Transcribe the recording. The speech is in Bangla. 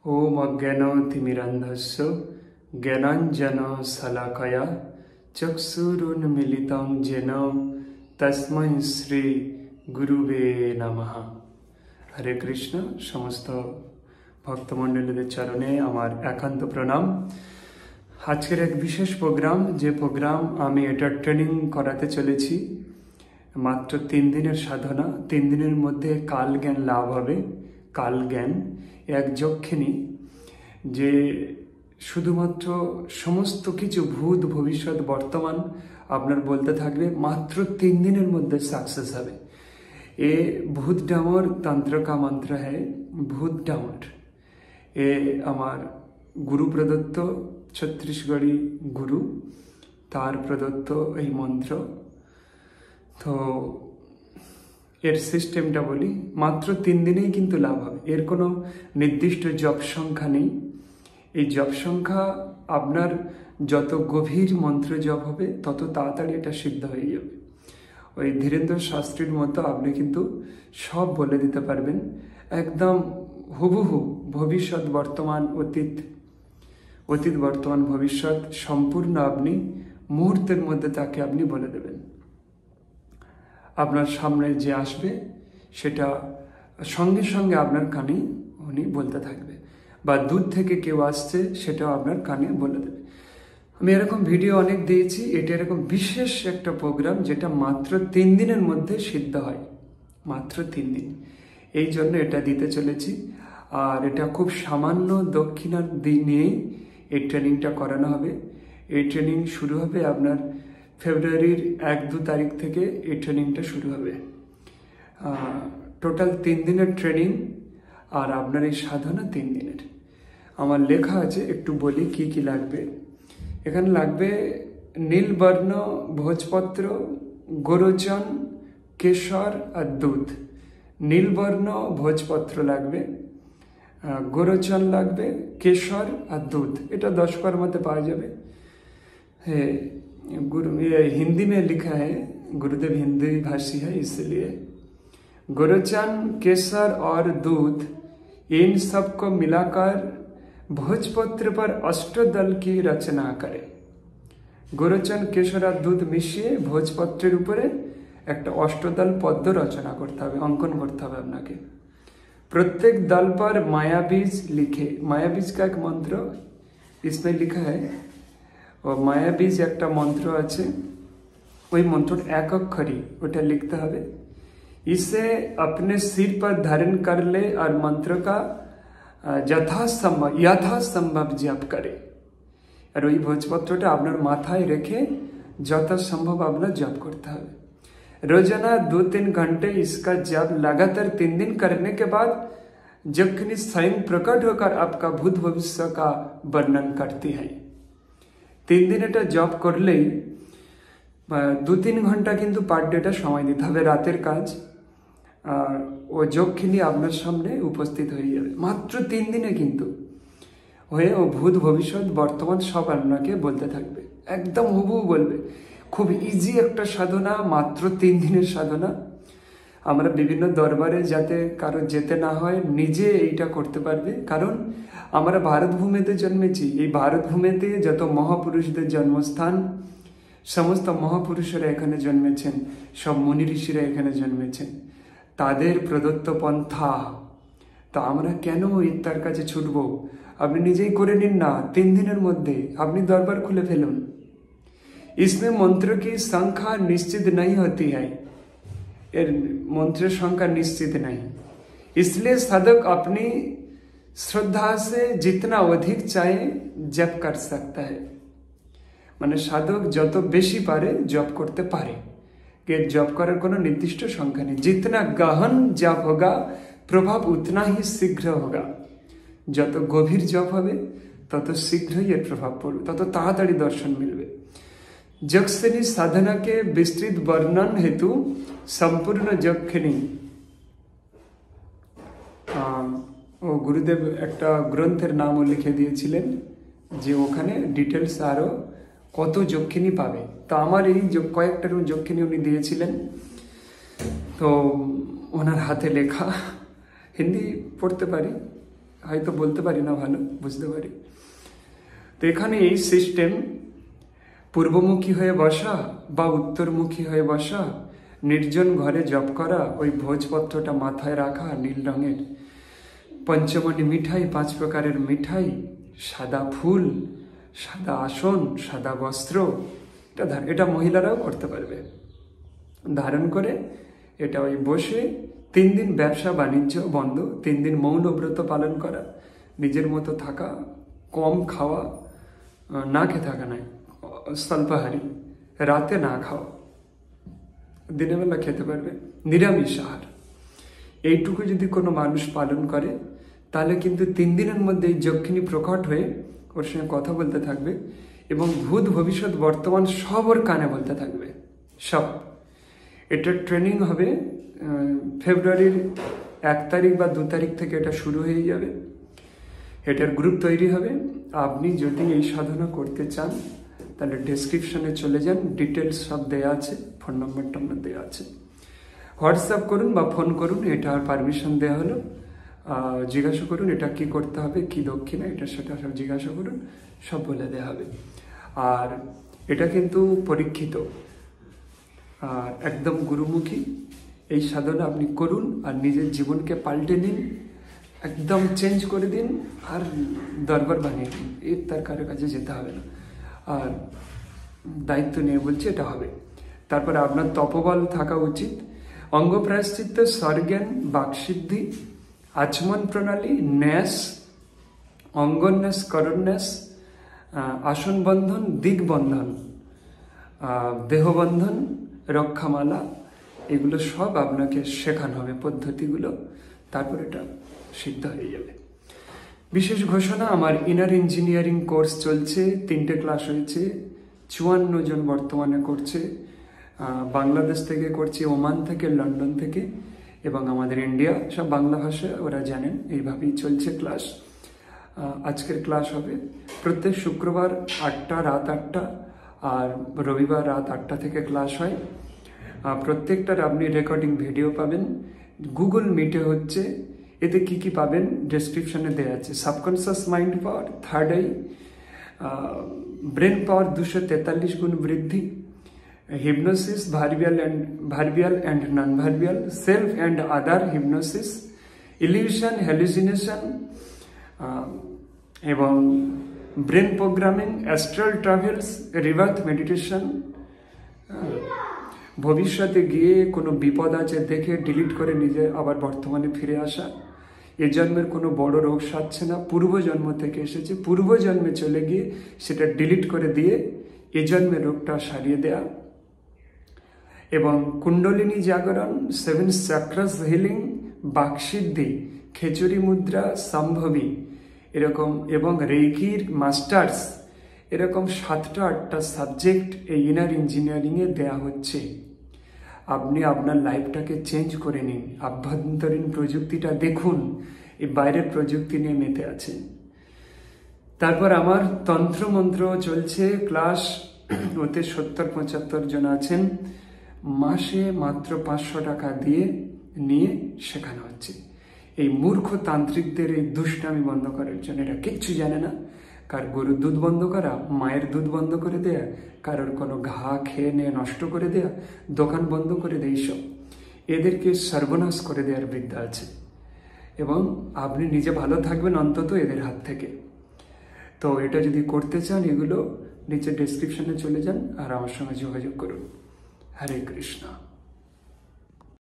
ओम अज्ञानतिमिरान्धस्य ज्ञानाञ्जनशलाकया चक्षुरुन्मीलितं येन तस्मै श्री गुरुवे नमः। हरे कृष्ण। समस्त भक्तमंडलीদের চরণে আমার একান্ত প্রণাম। আজকের এক বিশেষ প্রোগ্রাম, যে প্রোগ্রাম আমি এটা ট্রেনিং করাতে চলেছি, মাত্র 3 দিনের সাধনা। 3 দিনের মধ্যে কাল জ্ঞান লাভ হবে। কাল জ্ঞান এক যক্ষিণী, যে শুধুমাত্র সমস্ত কিছু ভূত ভবিষ্যৎ বর্তমান আপনার বলতে থাকবে, মাত্র 3 দিনের মধ্যে সাকসেস হবে। এ ভূত ডামর তন্ত্র কা মন্ত্র হ্যায়। ভূত ডামর এ আমার গুরু প্রদত্ত, ছত্তিশগড়ি গুরু, তার প্রদত্ত এই মন্ত্র। তো এর সিস্টেমটা বলি, মাত্র 3 দিনেই কিন্তু লাভ হবে। এর কোনো নির্দিষ্ট জপ সংখ্যা নেই। এই জপ সংখ্যা আপনার যত গভীর মন্ত্র জপ হবে তত তাড়াতাড়ি এটা সিদ্ধ হয়ে যাবে। ওই ধীরেন্দ্র শাস্ত্রীর মতো আপনি কিন্তু সব বলে দিতে পারবেন, একদম হুবহু ভবিষ্যৎ বর্তমান অতীত, অতীত বর্তমান ভবিষ্যৎ সম্পূর্ণ আপনি মুহূর্তের মধ্যে তাকে আপনি বলে দেবেন। আপনার সামনে যে আসবে সেটা সঙ্গে সঙ্গে আপনার কানে উনি বলতে থাকবে, বা দূর থেকে কেউ আসছে সেটাও আপনার কানে বলে দেবে। আমি এরকম ভিডিও অনেক দিয়েছি। এটা এরকম বিশেষ একটা প্রোগ্রাম যেটা মাত্র 3 দিনের মধ্যে সিদ্ধ হয়, মাত্র 3 দিন। এই জন্য এটা দিতে চলেছি। আর এটা খুব সামান্য দক্ষিণার দিনেই এই ট্রেনিংটা করানো হবে। এই ট্রেনিং শুরু হবে আপনার ফেব্রুয়ারির 1-2 তারিখ থেকে এই ট্রেনিংটা শুরু হবে। টোটাল 3 দিনের ট্রেনিং, আর আপনার এই সাধনা 3 দিনের। আমার লেখা আছে, একটু বলি কি কি লাগবে। এখানে লাগবে নীলবর্ণ ভোজপত্র, গোরোচন, কেশর আর দুধ। নীলবর্ণ ভোজপত্র লাগবে, গোরোচন লাগবে, কেশর আর দুধ। এটা 10 কর্মতে পাওয়া যাবে। है गुरु, ये हिंदी में लिखा है, गुरुदेव हिंदी भाषी है इसलिए। गोरचन, केसर और दूध, इन सब को मिलाकर भोजपत्र पर अष्टदल की रचना करें। गोरचन, केसर और दूध मिशिए भोजपत्रेर উপরে একটা অষ্টদল পদ্ম রচনা করতে হবে, অঙ্কন করতে হবে আপনাকে। प्रत्येक दल पर माया बीज लिखे। माया बीज का एक मंत्र इसमें लिखा है, और माया बीज একটা মন্ত্র আছে, ওই মন্ত্রর এক অক্ষরই ওটা লিখতে হবে। इसे अपने सिर पर धारण कर ले और मंत्र का যথাসম্ভব জপ করে। আর ওই ভোজপত্রটা আপনার মাথায় রেখে যথাসম্ভব আপনার জপ করতে হবে। रोजाना 2-3 घंटे इसका जप लगातार 3 दिन करने के बाद जखनी स्वयं प्रकट होकर आपका भूत भविष्य का वर्णन करती है। 3 दिन এটা জপ করলেই 2-3 ঘন্টা কিন্তু পার ডেটা সময় দিতে হবে, রাতের কাজ। আর ও যক্ষিণী আপনার সামনে উপস্থিত হয়ে যাবে মাত্র 3 দিনে, কিন্তু হয়ে ও ভূত ভবিষ্যৎ বর্তমান সব আপনাকে বলতে থাকবে, একদম হুবহু বলবে। খুব ইজি একটা সাধনা, মাত্র 3 দিনের সাধনা। আমরা বিভিন্ন দরবারে যাতে কারো যেতে না হয়, নিজে এইটা করতে পারবে। কারণ আমরা ভারত ভূমিতে জন্মেছি। এই ভারত ভূমিতে যত মহাপুরুষদের জন্মস্থান, সমস্ত মহাপুরুষেরা এখানে জন্মেছেন, সব মুনি ঋষিরা এখানে জন্মেছেন, তাদের প্রদত্ত পন্থা। তো আমরা কেন তার কাছে ছুটব? আপনি নিজেই করে নিন না, 3 দিনের মধ্যে আপনি দরবার খুলে ফেলুন। इसमें मंत्र की संख्या निश्चित नहीं होती है, मंत्र संख्या निश्चित नहीं, इसलिए साधक अपनी श्रद्धा से जितना अधिक चाहे जप कर सकता है। माने साधक যত বেশি পারে জপ করতে পারে। कि जप করার কোনো নির্দিষ্ট সংখ্যা নেই। जितना गहन जप होगा प्रभाव उतना ही शीघ्र होगा। যত গভীর জপ হবে তত শীঘ্রই এর প্রভাব পড়বে, তত তাড়াতাড়ি দর্শন মিলবে। যক্ষিণী সাধনা के विस्तृत वर्णन हेतु संपूर्ण যক্ষিণী, ও গুরুদেব একটা গ্রন্থের নামও লিখে দিয়েছিলেন, যে ওখানে ডিটেলস আরো কত যক্ষিণী পাবে। তো আমার এই কয়েকটা যক্ষিণী উনি দিয়েছিলেন, তো ওনার হাতে লেখা। হিন্দি পড়তে পারি, হয়তো বলতে পারি না, ভালো বুঝতে পারি। তো এখানে এই সিস্টেম পূর্বমুখী হয়ে বসা বা উত্তরমুখী হয়ে বসা, নির্জন ঘরে জপ করা, ওই ভোজপত্রটা মাথায় রাখা নীল রঙের, পঞ্চমণি মিঠাই, 5 প্রকারের মিঠাই, সাদা ফুল, সাদা আসন, সাদা বস্ত্র, এটা মহিলারাও করতে পারবে, ধারণ করে এটা ওই বসে 3 দিন ব্যবসা বাণিজ্য বন্ধ, 3 দিন মৌনব্রত পালন করা, নিজের মতো থাকা, কম খাওয়া, না খেয়ে থাকা নয়, স্বল্পাহারী, রাতে না খাওয়া, দিনের বেলা খেতে পারবে, নিরামিষ আহার। এইটুকু যদি কোনো মানুষ পালন করে তাহলে কিন্তু 3 দিনের মধ্যে এই যক্ষিণী প্রকট হয়ে ওর সঙ্গে কথা বলতে থাকবে এবং ভূত ভবিষ্যৎ বর্তমান সব ওর কানে বলতে থাকবে, সব। এটার ট্রেনিং হবে ফেব্রুয়ারির 1 তারিখ বা 2 তারিখ থেকে এটা শুরু হয়ে যাবে। এটার গ্রুপ তৈরি হবে। আপনি যদি এই সাধনা করতে চান তাহলে ডেসক্রিপশনে চলে যান, ডিটেলস সব দেওয়া আছে, ফোন নম্বর দেওয়া আছে, হোয়াটসঅ্যাপ করুন বা ফোন করুন, এটা পারমিশন দেওয়া হলো। জিজ্ঞাসা করুন এটা কি করতে হবে, কি দক্ষিণা, এটা সেটা সব জিজ্ঞাসা করুন, সব বলে দেওয়া হবে। আর এটা কিন্তু পরীক্ষিত আর একদম গুরুমুখী। এই সাধনা আপনি করুন আর নিজের জীবনকে পাল্টে নিন, একদম চেঞ্জ করে দিন আর দরবার বানিয়ে দিন। এর তার কারো কাছে যেতে হবে না। আর দায়িত্ব নিয়ে বলছি এটা হবে। তারপরে আপনার তপবল থাকা উচিত, অঙ্গ প্রায়শ্চিত্ত, স্বর্জ্ঞান, বাকসিদ্ধি, আচমন প্রণালী, ন্যাস, অঙ্গন্যাস, করন্যাস, আসন বন্ধন, দিগবন্ধন, দেহবন্ধন, রক্ষামালা, এগুলো সব আপনাকে শেখানো হবে পদ্ধতিগুলো, তারপর এটা সিদ্ধ হয়ে যাবে। বিশেষ ঘোষণা, আমার ইনার ইঞ্জিনিয়ারিং কোর্স চলছে, 3টে ক্লাস হয়েছে, 54 জন বর্তমানে করছে। বাংলাদেশ থেকে করছে, ওমান থেকে, লন্ডন থেকে এবং আমাদের ইন্ডিয়া, সব বাংলা ভাষায় ওরা জানেন। এইভাবেই চলছে ক্লাস। আজকের ক্লাস হবে প্রত্যেক শুক্রবার 8টা, রাত 8টা, আর রবিবার রাত 8টা থেকে ক্লাস হয়। প্রত্যেকটার আপনি রেকর্ডিং ভিডিও পাবেন। গুগল মিটে হচ্ছে। এতে কি কি পাবেন ডেসক্রিপশনে দেওয়া আছে। Subconscious mind power, third eye, brain power 243 গুণ বৃদ্ধি, hypnosis, verbal and non verbal, self and other hypnosis, illusion, hallucination এবং brain programming, astral travels, rebirth meditation, ভবিষ্যতে গিয়ে কোনো বিপদ আছে দেখে ডিলিট করে নিজে আবার বর্তমানে ফিরে আসা, এ জন্মের কোনো বড় রোগ সারছে না, পূর্বজন্ম থেকে এসেছে, পূর্বজন্মে চলে গিয়ে সেটা ডিলিট করে দিয়ে এ জন্মের রোগটা সারিয়ে দেয়া, এবং কুণ্ডলিনী জাগরণ, 7 চাক্রাস হিলিং, বাকসিদ্ধি, খেচুরি মুদ্রা, সম্ভবী এরকম, এবং রেইকির মাস্টার্স, এরকম 7টা 8টা সাবজেক্ট এই ইনার ইঞ্জিনিয়ারিংয়ে দেয়া হচ্ছে। আপনি আপনার লাইফটাকে চেঞ্জ করে নিন। আভ্যন্তরীণ প্রযুক্তিটা দেখুন, এই বাইরের প্রযুক্তি নিয়ে মেতে আছেন। তারপর আমার তন্ত্রমন্ত্র চলছে ক্লাস, ওতে 70-75 জন আছেন। মাসে মাত্র 500 টাকা দিয়ে নিয়ে শেখানো হচ্ছে। এই মূর্খ তান্ত্রিকদের এই দুষ্টামি বন্ধ করার জন্য। এরা কিচ্ছু জানে না। কার গরুর দুধ বন্ধ করা, মায়ের দুধ বন্ধ করে দেয়া, কারোর কোনো ঘা খেয়ে নিয়ে নষ্ট করে দেয়া, দোকান বন্ধ করে দেয়, এইসব এদেরকে সর্বনাশ করে দেওয়ার বিদ্যা আছে। এবং আপনি নিজে ভালো থাকবেন অন্তত এদের হাত থেকে। তো এটা যদি করতে চান, এগুলো নিচে ডেসক্রিপশনে চলে যান আর আমার সঙ্গে যোগাযোগ করুন। হরে কৃষ্ণ।